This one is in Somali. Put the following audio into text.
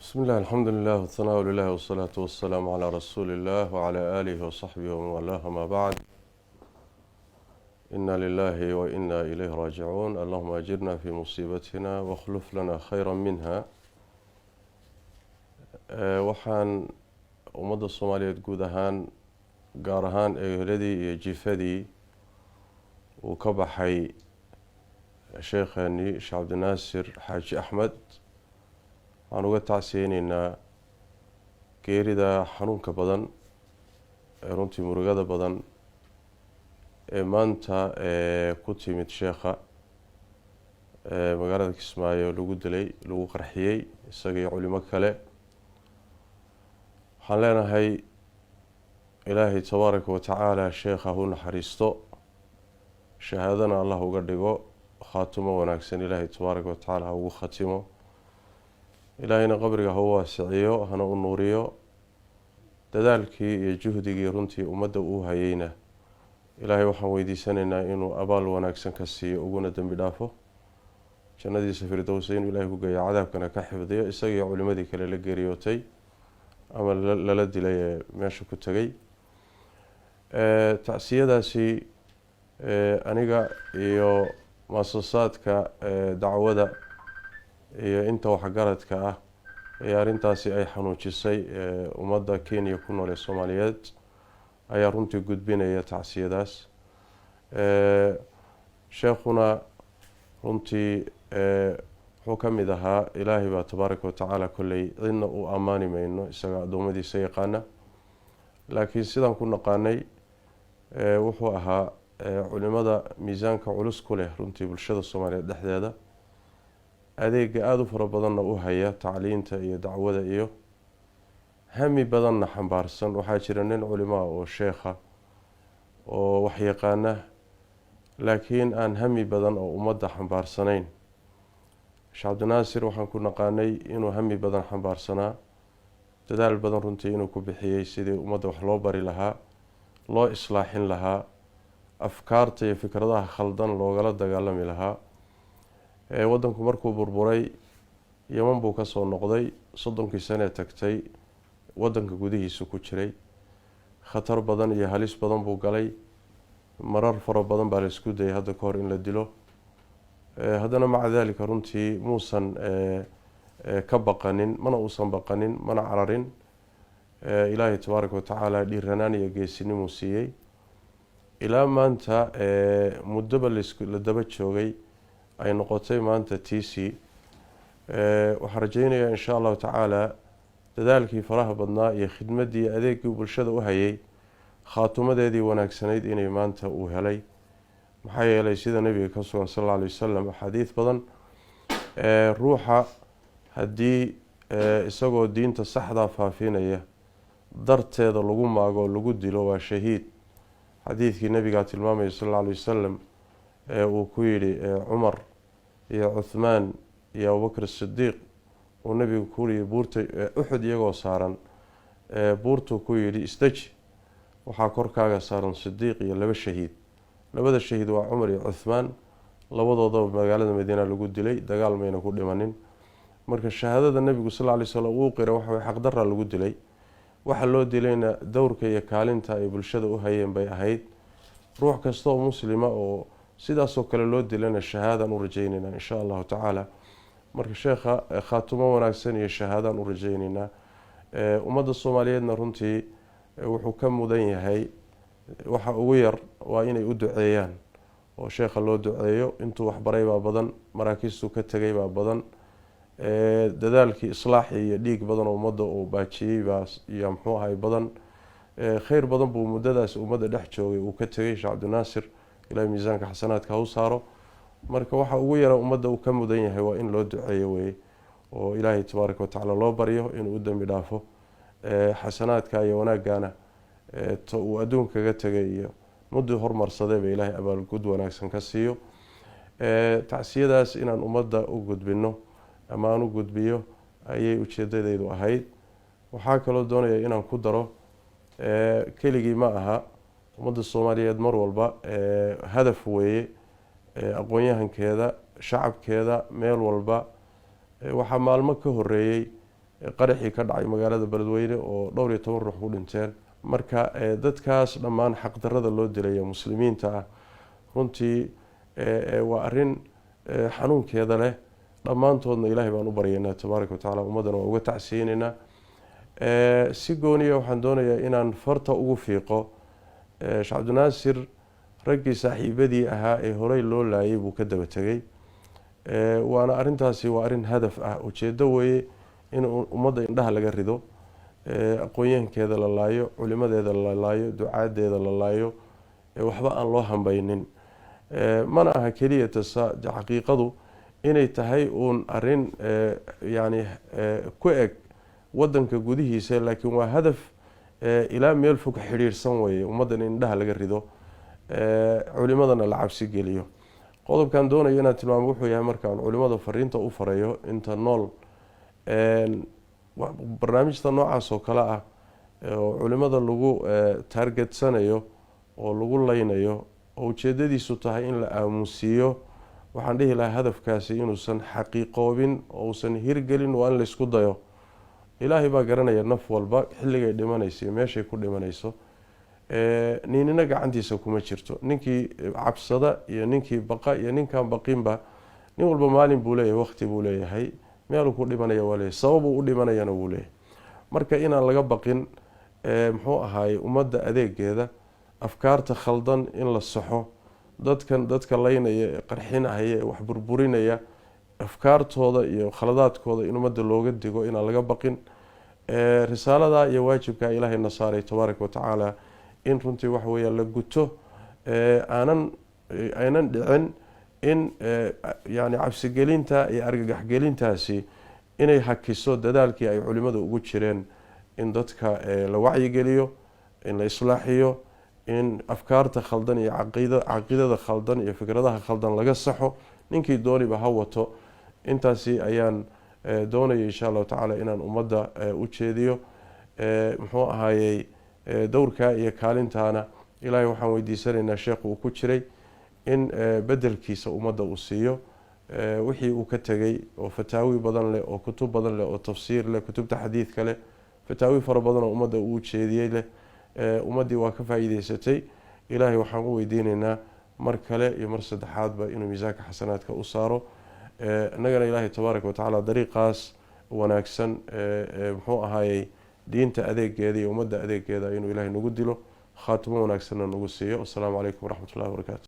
بسم الله الحمد لله والثناء لله والصلاة والسلام على رسول الله وعلى آله وصحبه ومن والاه ما بعد. إنا لله وإنا إليه راجعون. اللهم أجرنا في مصيبتنا واخلف لنا خيرا منها. waxaan ummadda Soomaaliyeed guud ahaan gaar ahaan eheladii iyo jifadii uu ka baxay sheekheeni Sheekh Cabdinaasir Xaaji Axmed waxaan uga tacsiyeynaynaa geerida xanuunka badan ee runtii murugada badan ee maanta ku timid sheekha magaalada Kismaayo lagu dilay lagu qarxiyay isaga iyo culimo kale. waxaan leenahay ilaahay tabaaraka wa tacaala sheekha hu naxariisto, shahaadana allah uga dhigo, khaatimo wanaagsan ilaahay tabaaraka wa tacaala ha ugu khatimo, ilaahayna qabriga ha u waasiciyo, hana u nuuriyo. dadaalkii iyo juhdigii runtii ummadda uu hayeyna ilaahay waxaan weydiisanaynaa inuu abaal wanaagsan ka siiyo, uguna dembi dhaafo, jannadiisa firdowsa inuu ilaahay ku geeyo, cadaabkana ka xifdiyo, isagiiyo culimadii kale la geeriyootay ama lala dilay ee meesha ku tegay. tacsiyadaasi aniga iyo muasasaadka dacwada iyo inta waxgaradka ah ee arrintaasi ay xanuujisay ummadda Kenya ku nool ee Soomaaliyeed ayaa runtii gudbinaya tacsiyadaas. sheekhuna runtii wuxuu ka mid ahaa, ilaahay baa tabaaraka wa tacaala kolley cidna uu ammaani mayno, isaga addoommadiisa yaqaana, laakiin sidaan ku naqaanay wuxuu ahaa culimada miisaanka culus ku leh runtii bulshada Soomaaliyeed dhexdeeda, adeega aada u fara badanna u haya tacliinta iyo dacwada iyo hami badanna xambaarsan. waxaa jira nin culimaa oo sheekha oo wax yaqaana laakiin aan hami badan oo ummadda xambaarsanayn. Sheekh Cabdinaasir waxaan ku naqaanay inuu hami badan xambaarsanaa, dadaal badan runtii inuu ku bixiyey sidii ummadda wax loo bari lahaa, loo islaaxin lahaa, afkaarta iyo fikradaha khaldan loogala dagaalami lahaa. waddanku markuu burburay Yemen buu ka soo noqday, 30 sano tagtay waddanka gudihiisa ku jiray, khatar badan iyo halis badan buu galay, marar fara badan baa la isku dayay hadda ka hor in la dilo. haddana maca daalika runtii muusan ka baqanin, mana uusan baqanin, mana cararin. ilaahay tabaaraka wa tacaala dhiiranaan iyo geesinimuu siiyey. ilaa maanta muddoba la daba joogay ay noqotay maanta tiisii. waxaan rajeynayaa insha allahu tacaala dadaalkii faraha badnaa iyo khidmaddii iyo adeegii bulshada u hayay khaatumadeedii wanaagsanayd inay maanta uu helay. maxaa yeelay sida nabiga ka sugan sal alla alay wasalam axaadiis badan, ruuxa haddii isagoo diinta saxdaa faafinaya darteeda lagu maago oo lagu dilo waa shahiid. xadiidkii nabigaa tilmaamaya sal alla alay wasalam uu ku yidhi cumar iyo Cuthmaan iyo Abubakr Sidiiq, uu nabigu ku yidhi buurta Uxud iyagoo saaran, buurtuu ku yidhi isdeji, waxaa korkaaga saaran Sidiiq iyo 2 shahiid. labada shahiid waa Cumar iyo Cuthmaan, labadoodaba magaalada Madiina lagu dilay, dagaal mayna ku dhimanin. marka shahaadada nabigu sal alla alay wasalam uu qiray waxa way xaqdarra lagu dilay. waxa loo dilayna dowrka iyo kaalinta ay bulshada u hayeen bay ahayd. ruux kasta oo muslima oo sidaasoo kale loo dilana shahaadaan u rajaynaynaa insha allahu tacaala. marka sheekha khaatumo wanaagsan iyo shahaadaan u rajaynaynaa. ummadda Soomaaliyeedna runtii wuxuu ka mudan yahay, waxa ugu yar waa inay u duceeyaan oo sheekha loo duceeyo. intuu waxbaray baa badan, maraakiistuu ka tegay baa badan, dadaalkii islaaxi iyo dhiig badan oo ummadda uu baajiyey baa iyo muxuu ahay badan. khayr badan buu muddadaas ummadda dhex joogay uu ka tegay Sheekh Cabdinaasir, ilaahay miisaanka xasanaadka ha u saaro. marka waxa ugu yara ummadda uu ka mudan yahay waa in loo duceeyo weye, oo ilaahay tabaaraka wa tacaala loo baryo inuu u dembi dhaafo, xasanaadka iyo wanaagana uu adduunka kaga tegay iyo muddii hormarsaday ba ilaahay abaalgud wanaagsan ka siiyo. tacsiyadaas inaan ummadda u gudbino ama aan u gudbiyo ayay ujeedadaydu ahayd. waxaa kaloo doonaya inaan ku daro, keligii ma aha, ummadda Soomaaliyeed mar walba hadaf weeye, aqoon-yahankeeda, shacabkeeda, meel walba. waxaa maalmo ka horeeyey qaraxii ka dhacay magaalada beledweyne oo dhowr iyo 10 ruux ku dhinteen. marka dadkaas dhammaan xaqdarrada loo dilaya muslimiinta ah runtii waa arrin xanuunkeeda leh. dhammaantoodna ilaahay baan u baryaynaa tabaaraka watacaala, ummaddana waa uga tacsiyeynaynaa. si gooniya waxaan doonayaa inaan farta ugu fiiqo Sheekh Cabdinaasir, raggii saaxiibadii ahaa ee horey loo laayay buu ka daba tegay. waana arrintaasi waa arrin hadaf ah, ujeeddo weeye in ummadda indhaha laga rido, aqoon-yahankeeda la laayo, culimadeeda la laayo, ducaadeeda la laayo, waxba aan loo hambaynin. mana aha keliya tasa xaqiiqadu inay tahay uun arrin yani ku eg wadanka gudihiisa, laakiin waa hadaf ilaa meel fog xidhiirsan weeye, ummaddan in indhaha laga rido, culimadana la cabsi geliyo. qodobkan doonayo inaan tilmaamo wuxuu yahay markaan culimada fariinta u farayo inta nool, barnaamijta noocaas oo kale ah oo culimada lagu taargetsanayo oo lagu laynayo oo ujeedadiisu tahay in la aamusiiyo, waxaan dhihi lahaa hadafkaasi inuusan xaqiiqoobin oo uusan hirgelin, waa in la isku dayo. ilaahay baa garanaya naf walba xilligay dhimanayso iyo meeshay ku dhimanayso, ninina gacantiisa kuma jirto. ninkii cabsada iyo ninkii baqa iyo ninkaan baqinba, nin walba maalin buu leeyahay, waqti buu leeyahay, meeluu ku dhimanaya waa leeyahay, sababuu u dhimanayana wuu leeyahay. marka inaan laga baqin muxuu ahaay ummadda adeegeeda, afkaarta khaldan in la saxo, dadka laynaya ee qarxinahaya ee wax burburinaya, afkaartooda iyo khaladaadkooda in ummadda looga digo, inaan laga baqin. risaalada iyo waajibka ilaahay na saaray tabaaraka watacaala in runtii waxa weeyaan la guto, aynan dhicin in yani cabsigelinta iyo argagaxgelintaasi inay hakiso dadaalkii ay culimadu ugu jireen in dadka la wacyigeliyo, in la islaaxiyo, in afkaarta khaldan iyo caqiidada khaldan iyo fikradaha khaldan laga saxo, ninkii dooniba ha wato. intaasi ayaan doonaya insha allahu tacaala inaan ummadda u jeediyo. muxuu ahaayey dowrka iyo kaalintaana ilaahay waxaan weydiisanaynaa sheekhu uu ku jiray in bedelkiisa ummadda uu siiyo, wixii uu ka tegay oo fataawi badan leh, oo kutub badan leh, oo tafsiir leh, kutubta xadiidka leh, fataawi fara badan oo ummadda uu jeediyey leh, ummaddii waa ka faa'iideysatay. ilaahay waxaan u weydiinaynaa mar kale iyo mar saddexaadba inuu miisaanka xasanaadka u saaro. innagana ilaahay tabaaraka watacaala dariiqaas wanaagsan muxuu ahaayey diinta adeegeeda iyo ummadda adeegeeda inuu ilaahay nagu dilo, khaatimo wanaagsanna nagu siiyo. assalaamu calaykum waraxmat ullahi wabarakaatu.